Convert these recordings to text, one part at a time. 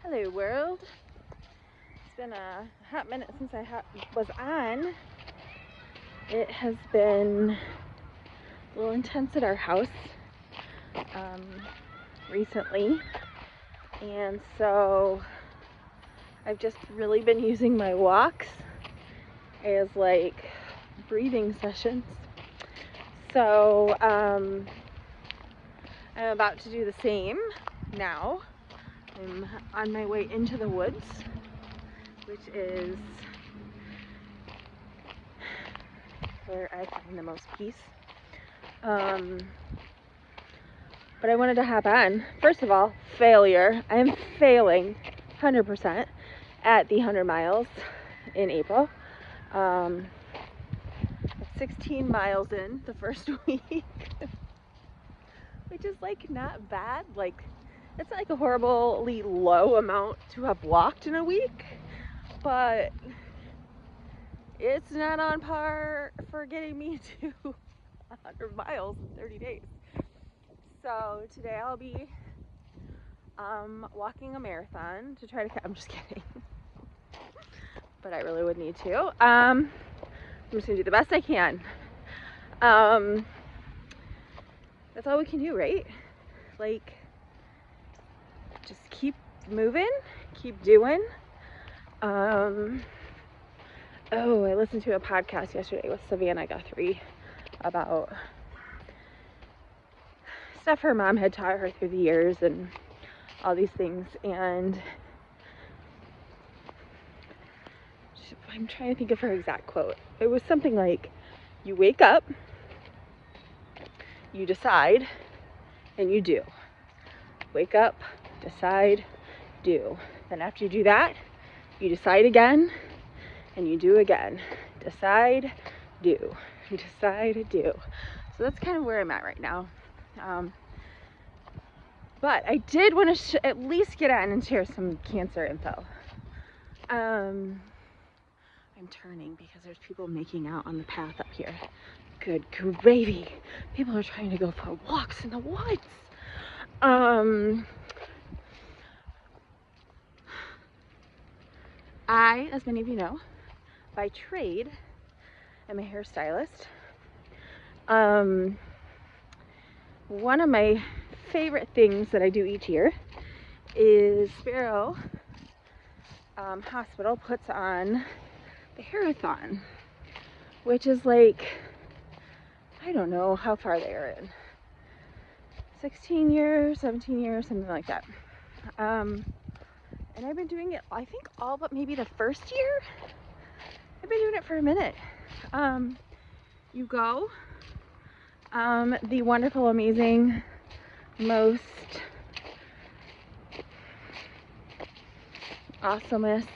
Hello world. It's been a hot minute since I was on. It has been a little intense at our house recently, and so I've just really been using my walks as like breathing sessions. So I'm about to do the same now. I'm on my way into the woods, which is where I find the most peace. But I wanted to hop on. First of all, failure. I am failing 100% at the 100 miles in April. 16 miles in the first week, which is like not bad. Like, it's not like a horribly low amount to have walked in a week, but it's not on par for getting me to 100 miles in 30 days. So today I'll be walking a marathon to try to I'm just kidding. But I really would need to. I'm just gonna do the best I can. That's all we can do, right? Like, just keep moving, keep doing. Oh, I listened to a podcast yesterday with Savannah Guthrie about stuff her mom had taught her through the years and all these things, and I'm trying to think of her exact quote. It was something like, you wake up, you decide, and you do. Wake up, decide, do. Then after you do that, you decide again, and you do again. Decide, do. Decide, do. So that's kind of where I'm at right now. But I did want to at least get on and share some cancer info. I'm turning because there's people making out on the path up here. Good gravy. People are trying to go for walks in the woods. I, as many of you know, by trade, am a hairstylist. One of my favorite things that I do each year is Sparrow Hospital puts on the hairathon, which is like, I don't know how far they are in, 16 years, 17 years, something like that. And I've been doing it, I think, all but maybe the first year. I've been doing it for a minute. You go, the wonderful, amazing, most awesomest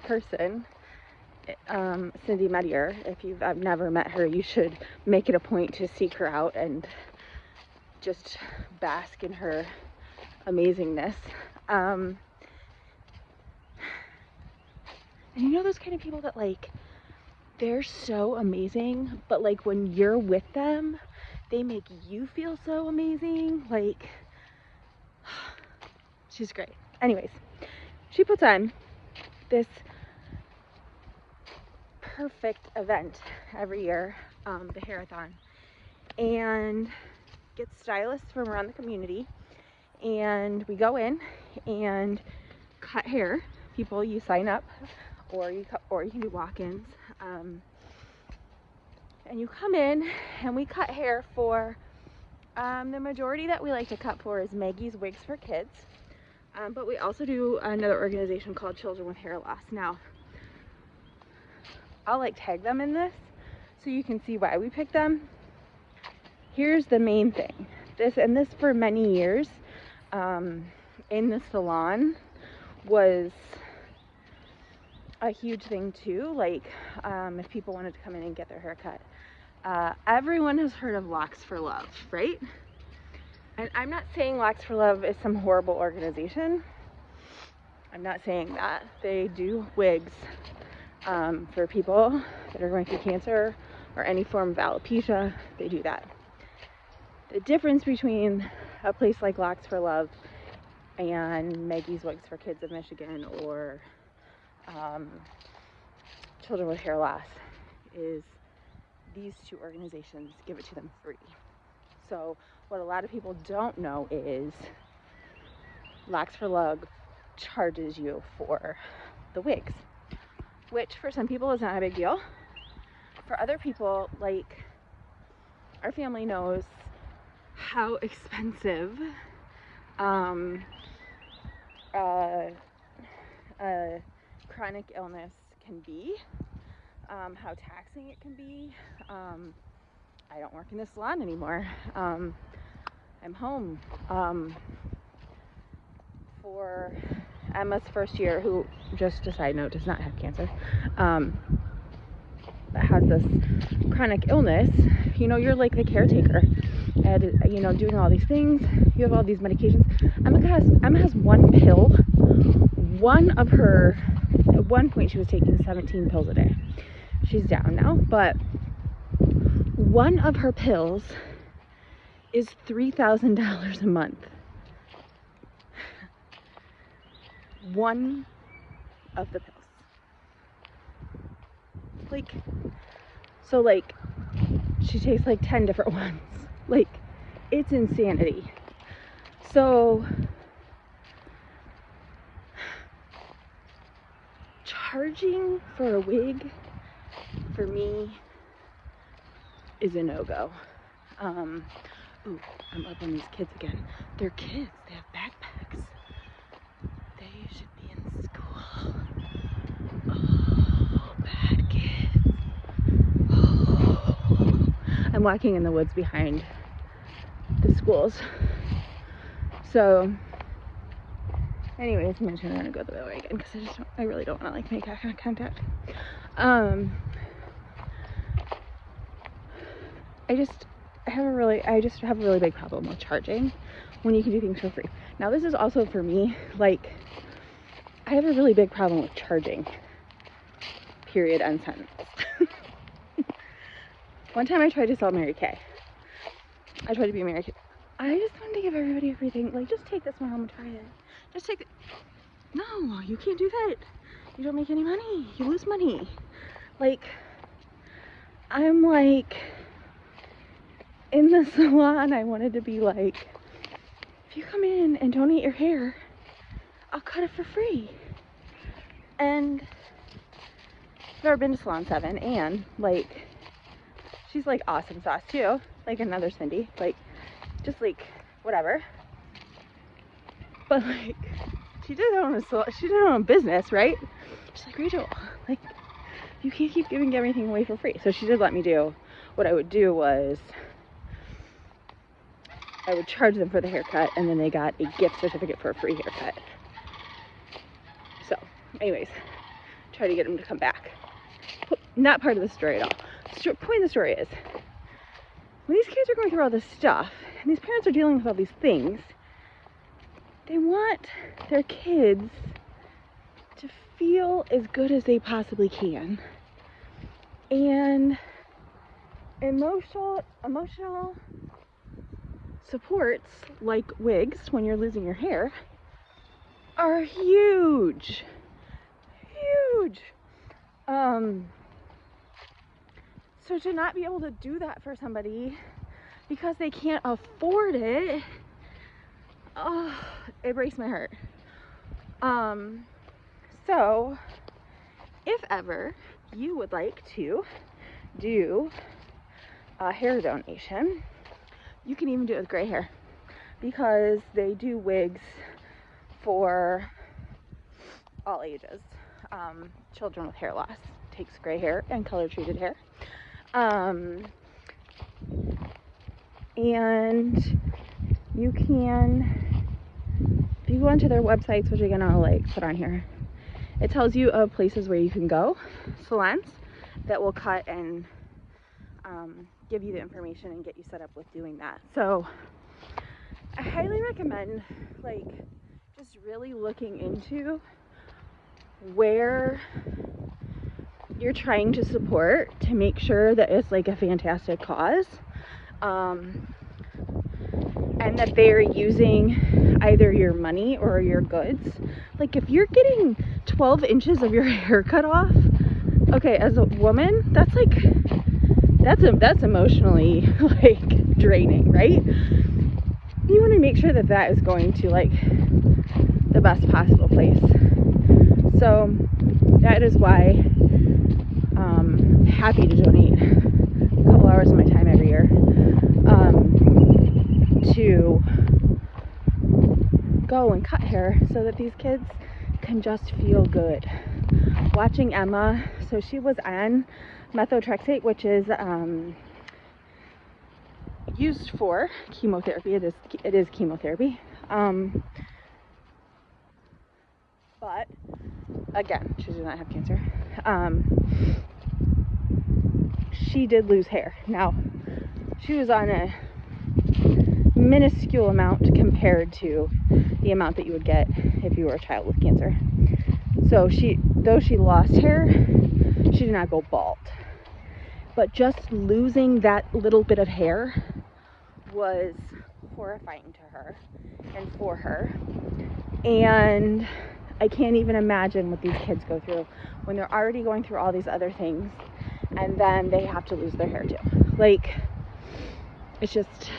person, Cindy Medier. If you've never met her, you should make it a point to seek her out and just bask in her amazingness. And you know those kind of people that, like, they're so amazing, but like when you're with them, they make you feel so amazing. Like, she's great. Anyways, she puts on this perfect event every year, the hairathon, and gets stylists from around the community, and we go in and cut hair. People, you sign up, or you can do walk-ins, and you come in and we cut hair for the majority that we like to cut for is Maggie's Wigs for Kids, but we also do another organization called Children with Hair Loss. Now, I'll like tag them in this so you can see why we picked them. Here's the main thing. This for many years in the salon was a huge thing too. Like, if people wanted to come in and get their hair cut. Everyone has heard of Locks for Love, right? And I'm not saying Locks for Love is some horrible organization. I'm not saying that. They do wigs for people that are going through cancer or any form of alopecia. They do that. The difference between a place like Locks for Love and Maggie's Wigs for Kids of Michigan, or Children with Hair Loss, is these two organizations give it to them free. So what a lot of people don't know is Locks for Love charges you for the wigs, which for some people is not a big deal. For other people, like our family, knows how expensive chronic illness can be, how taxing it can be. I don't work in the salon anymore. I'm home. For Emma's first year, who, just a side note, does not have cancer, that has this chronic illness, you know, you're like the caretaker, and you know, doing all these things, you have all these medications. Emma has one pill. One of her, at one point she was taking 17 pills a day. She's down now, but one of her pills is $3,000 a month. One of the pills. Like, so like, she takes like 10 different ones. Like, it's insanity. So, charging for a wig, for me, is a no-go. Ooh, I'm up on these kids again. They're kids, they have backpacks. They should be in school. Oh, bad kids. Oh. I'm walking in the woods behind the schools. So, anyways, I'm just gonna go the other way again because I really don't want to like make eye contact. I just have a really big problem with charging when you can do things for free. Now, this is also for me, like, I have a really big problem with charging. Period, end sentence. One time I tried to sell Mary Kay. I tried to be Mary Kay. I just wanted to give everybody everything. Like, just take this one home and try it. Just take it. No, you can't do that. You don't make any money. You lose money. Like, I'm like, in the salon, I wanted to be like, if you come in and donate your hair, I'll cut it for free. And I've never been to Salon 7, and like, she's like awesome sauce too, like another Cindy, like, just like whatever. But like, she did her own business, right? She's like, Rachel, like, you can't keep giving everything away for free. So she did let me do. What I would do was, I would charge them for the haircut, and then they got a gift certificate for a free haircut. So, anyways, try to get them to come back. Not part of the story at all. The point of the story is, when these kids are going through all this stuff, and these parents are dealing with all these things, they want their kids to feel as good as they possibly can. And emotional supports, like wigs when you're losing your hair, are huge. Huge. So to not be able to do that for somebody because they can't afford it, oh, it breaks my heart. So if ever you would like to do a hair donation, you can even do it with gray hair, because they do wigs for all ages. Children with hair loss takes gray hair and color treated hair. And you can, if you go onto their websites, which I'm gonna like put on here, it tells you of places where you can go, salons that will cut and give you the information and get you set up with doing that. So I highly recommend, like, just really looking into where you're trying to support to make sure that it's like a fantastic cause. and that they're using either your money or your goods. Like if you're getting 12 inches of your hair cut off, okay, as a woman, that's like, that's emotionally like draining, right? You want to make sure that that is going to like the best possible place. So that is why I'm happy to donate a couple hours of my time every year to go and cut hair so that these kids can just feel good. Watching Emma, so she was on methotrexate, which is used for chemotherapy. It is chemotherapy. But again, she did not have cancer. She did lose hair. Now, she was on a minuscule amount compared to the amount that you would get if you were a child with cancer. So though she lost hair, she did not go bald. But just losing that little bit of hair was horrifying to her and for her. And I can't even imagine what these kids go through when they're already going through all these other things and then they have to lose their hair too. Like, it's just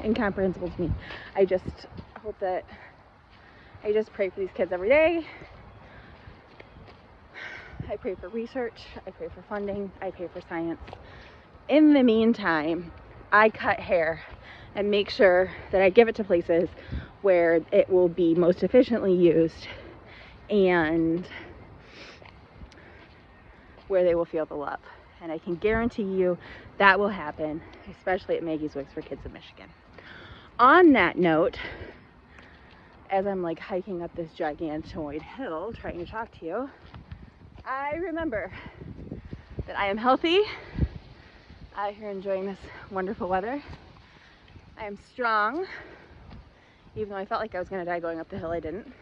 incomprehensible to me. I just hope that, I just pray for these kids every day. I pray for research, I pray for funding, I pray for science. In the meantime, I cut hair and make sure that I give it to places where it will be most efficiently used and where they will feel the love. And I can guarantee you that will happen, especially at Maggie's Wigs for Kids of Michigan. On that note, as I'm like hiking up this gigantoid hill trying to talk to you, I remember that I am healthy, out here enjoying this wonderful weather. I am strong, even though I felt like I was going to die going up the hill, I didn't.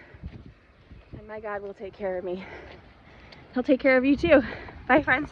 And my God will take care of me. He'll take care of you too. Bye, friends.